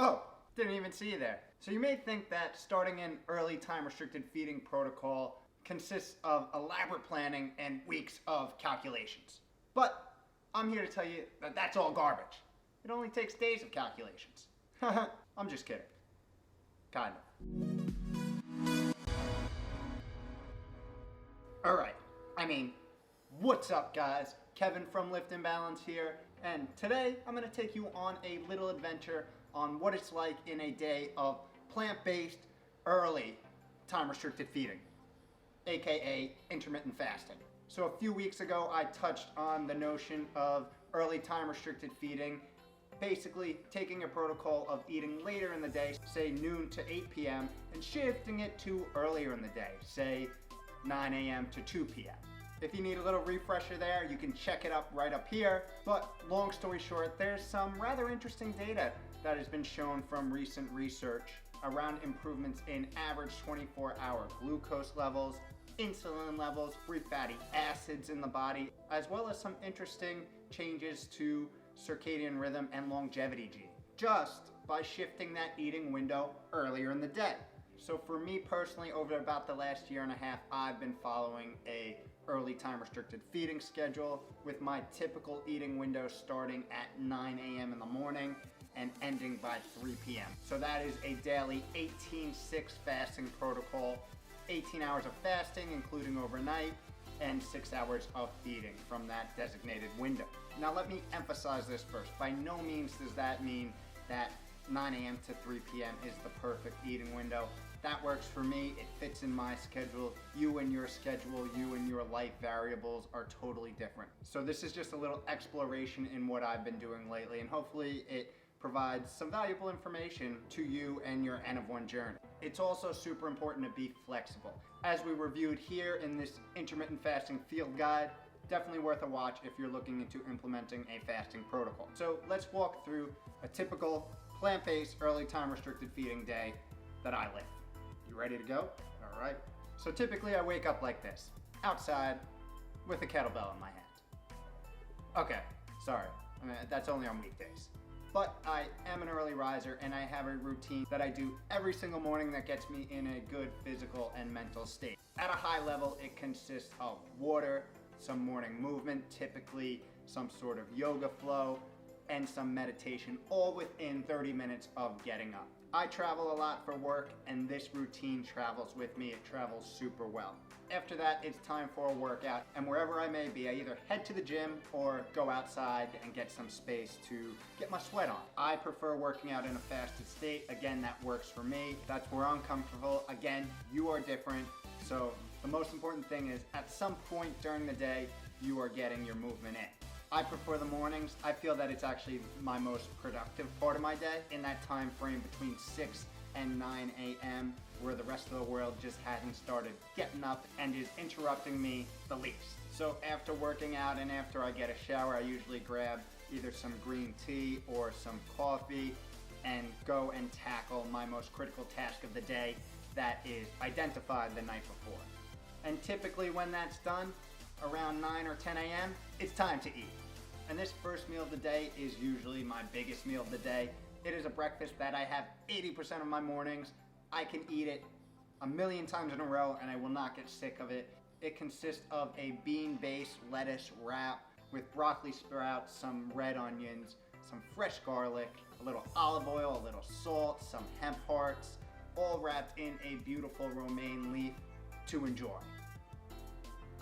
Oh, didn't even see you there. So you may think that starting an early time-restricted feeding protocol consists of elaborate planning and weeks of calculations. But I'm here to tell you that that's all garbage. It only takes days of calculations. I'm just kidding. Kind of. Alright, what's up guys? Kevin from Lift and Balance here, and today I'm going to take you on a little adventure on what it's like in a day of plant-based, early, time-restricted feeding, aka intermittent fasting. So a few weeks ago I touched on the notion of early time-restricted feeding, basically taking a protocol of eating later in the day, say noon to 8 p.m., and shifting it to earlier in the day, say 9 a.m. to 2 p.m. If you need a little refresher there, you can check it up right up here. But long story short, there's some rather interesting data that has been shown from recent research around improvements in average 24-hour glucose levels, insulin levels, free fatty acids in the body, as well as some interesting changes to circadian rhythm and longevity gene, just by shifting that eating window earlier in the day. So for me personally, over about the last year and a half, I've been following a early time restricted feeding schedule with my typical eating window starting at 9 a.m. in the morning and ending by 3 p.m. So that is a daily 18-6 fasting protocol, 18 hours of fasting including overnight, and 6 hours of feeding from that designated window. Now let me emphasize this first. By no means does that mean that 9 a.m. to 3 p.m. is the perfect eating window. That works for me, it fits in my schedule. You and your schedule, you and your life variables are totally different. So this is just a little exploration in what I've been doing lately, and hopefully it provides some valuable information to you and your N of 1 journey. It's also super important to be flexible. As we reviewed here in this intermittent fasting field guide, definitely worth a watch if you're looking into implementing a fasting protocol. So let's walk through a typical plant-based early time restricted feeding day that I live. You ready to go? All right. So typically I wake up like this, outside with a kettlebell in my hand. Okay, sorry, that's only on weekdays. But I am an early riser and I have a routine that I do every single morning that gets me in a good physical and mental state. At a high level, it consists of water, some morning movement, typically some sort of yoga flow, and some meditation, all within 30 minutes of getting up. I travel a lot for work and this routine travels with me. It travels super well. After that, it's time for a workout, and wherever I may be, I either head to the gym or go outside and get some space to get my sweat on. I prefer working out in a fasted state. Again, that works for me. That's where I'm comfortable. Again, you are different. So the most important thing is at some point during the day, you are getting your movement in. I prefer the mornings. I feel that it's actually my most productive part of my day in that time frame between 6 and 9 a.m. where the rest of the world just hasn't started getting up and is interrupting me the least. So after working out and after I get a shower, I usually grab either some green tea or some coffee and go and tackle my most critical task of the day, that is identified the night before. And typically when that's done, around 9 or 10 a.m., it's time to eat. And this first meal of the day is usually my biggest meal of the day. It is a breakfast that I have 80% of my mornings. I can eat it a million times in a row and I will not get sick of it. It consists of a bean-based lettuce wrap with broccoli sprouts, some red onions, some fresh garlic, a little olive oil, a little salt, some hemp hearts, all wrapped in a beautiful romaine leaf to enjoy.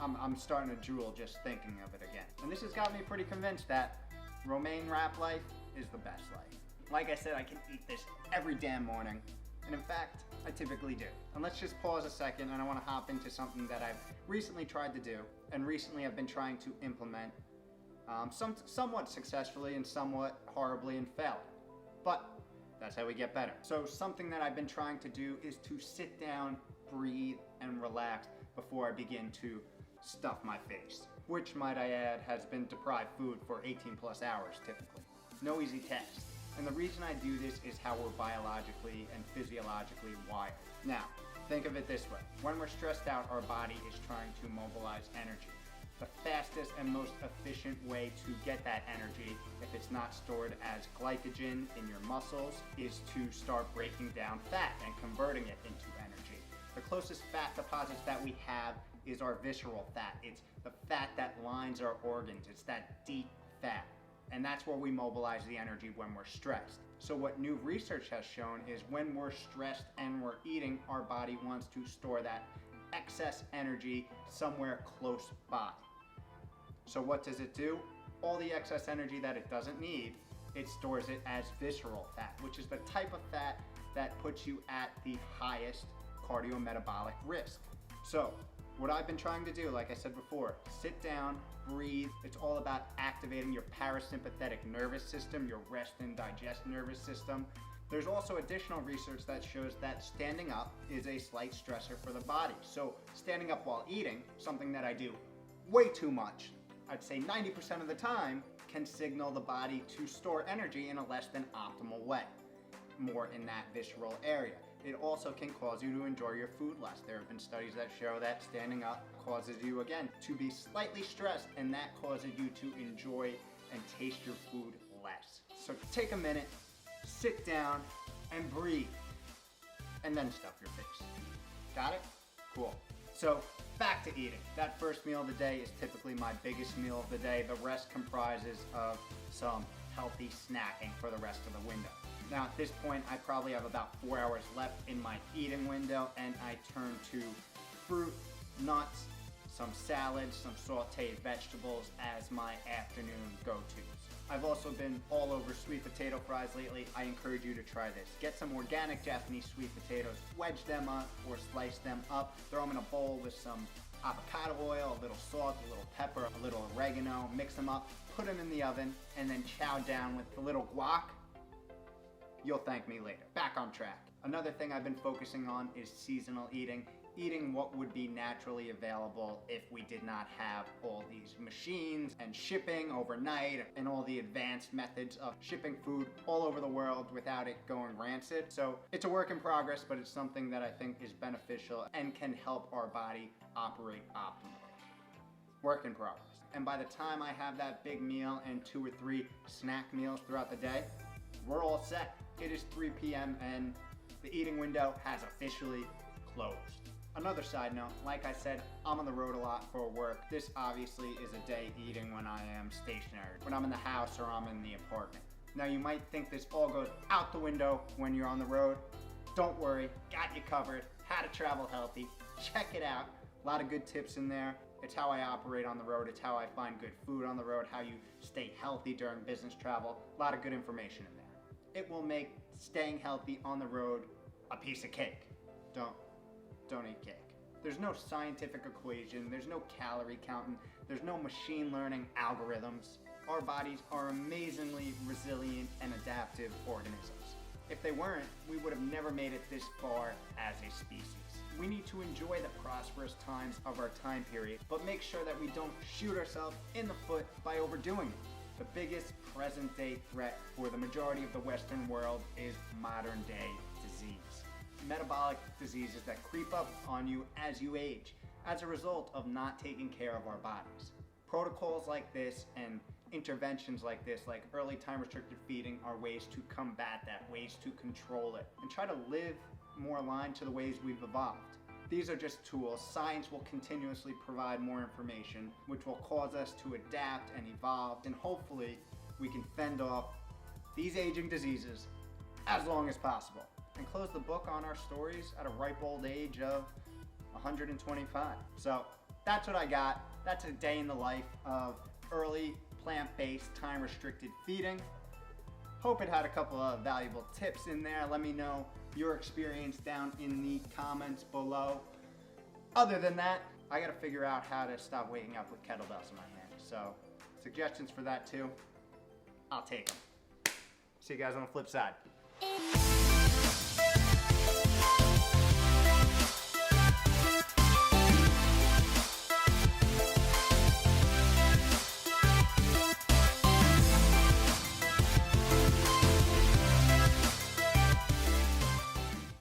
I'm starting to drool just thinking of it again. And this has got me pretty convinced that romaine wrap life is the best life. Like I said, I can eat this every damn morning. And in fact, I typically do. And let's just pause a second, and I want to hop into something that I've recently tried to do. And recently I've been trying to implement somewhat successfully and somewhat horribly and failing. But that's how we get better. So something that I've been trying to do is to sit down, breathe, and relax before I begin to stuff my face, which, might I add, has been deprived food for 18 plus hours typically. No easy task. And the reason I do this is how we're biologically and physiologically wired. Now, think of it this way. When we're stressed out, our body is trying to mobilize energy. the fastest and most efficient way to get that energy, if it's not stored as glycogen in your muscles, is to start breaking down fat and converting it into energy. The closest fat deposits that we have is our visceral fat. It's the fat that lines our organs. It's that deep fat. And that's where we mobilize the energy when we're stressed. So what new research has shown is when we're stressed and we're eating, our body wants to store that excess energy somewhere close by. So what does it do? All the excess energy that it doesn't need, it stores it as visceral fat, which is the type of fat that puts you at the highest cardiometabolic risk. So what I've been trying to do, like I said before, sit down, breathe. It's all about activating your parasympathetic nervous system, your rest and digest nervous system. There's also additional research that shows that standing up is a slight stressor for the body. So standing up while eating, something that I do way too much, I'd say 90% of the time, can signal the body to store energy in a less than optimal way, more in that visceral area. It also can cause you to enjoy your food less. There have been studies that show that standing up causes you, again, to be slightly stressed, and that causes you to enjoy and taste your food less. So take a minute, sit down, and breathe, and then stuff your face. Got it? Cool. So back to eating. That first meal of the day is typically my biggest meal of the day. The rest comprises of some healthy snacking for the rest of the window. Now at this point, I probably have about 4 hours left in my eating window, and I turn to fruit, nuts, some salads, some sauteed vegetables as my afternoon go-tos. I've also been all over sweet potato fries lately. I encourage you to try this. Get some organic Japanese sweet potatoes, wedge them up or slice them up, throw them in a bowl with some avocado oil, a little salt, a little pepper, a little oregano, mix them up, put them in the oven, and then chow down with a little guac. You'll thank me later. Back on track. Another thing I've been focusing on is seasonal eating. Eating what would be naturally available if we did not have all these machines and shipping overnight and all the advanced methods of shipping food all over the world without it going rancid. So it's a work in progress, but it's something that I think is beneficial and can help our body operate optimally. Work in progress. And by the time I have that big meal and 2 or 3 snack meals throughout the day, we're all set. It is 3 p.m. and the eating window has officially closed. Another side note, like I said, I'm on the road a lot for work. This obviously is a day eating when I am stationary, when I'm in the house or I'm in the apartment. Now you might think this all goes out the window when you're on the road. Don't worry, got you covered. How to travel healthy. Check it out. A lot of good tips in there. It's how I operate on the road. It's how I find good food on the road, how you stay healthy during business travel. A lot of good information in there. It will make staying healthy on the road a piece of cake. Don't eat cake. There's no scientific equation, there's no calorie counting, there's no machine learning algorithms. Our bodies are amazingly resilient and adaptive organisms. If they weren't, we would have never made it this far as a species. We need to enjoy the prosperous times of our time period, but make sure that we don't shoot ourselves in the foot by overdoing it. The biggest present day threat for the majority of the Western world is modern day disease. Metabolic diseases that creep up on you as you age as a result of not taking care of our bodies. Protocols like this and interventions like this, like early time restricted feeding, are ways to combat that, ways to control it, and try to live more aligned to the ways we've evolved. These are just tools. Science will continuously provide more information, which will cause us to adapt and evolve, and hopefully we can fend off these aging diseases as long as possible and close the book on our stories at a ripe old age of 125. So that's what I got. That's a day in the life of early plant-based time-restricted feeding. Hope it had a couple of valuable tips in there. Let me know your experience down in the comments below. Other than that, I gotta figure out how to stop waking up with kettlebells in my hand. So suggestions for that too, I'll take them. See you guys on the flip side.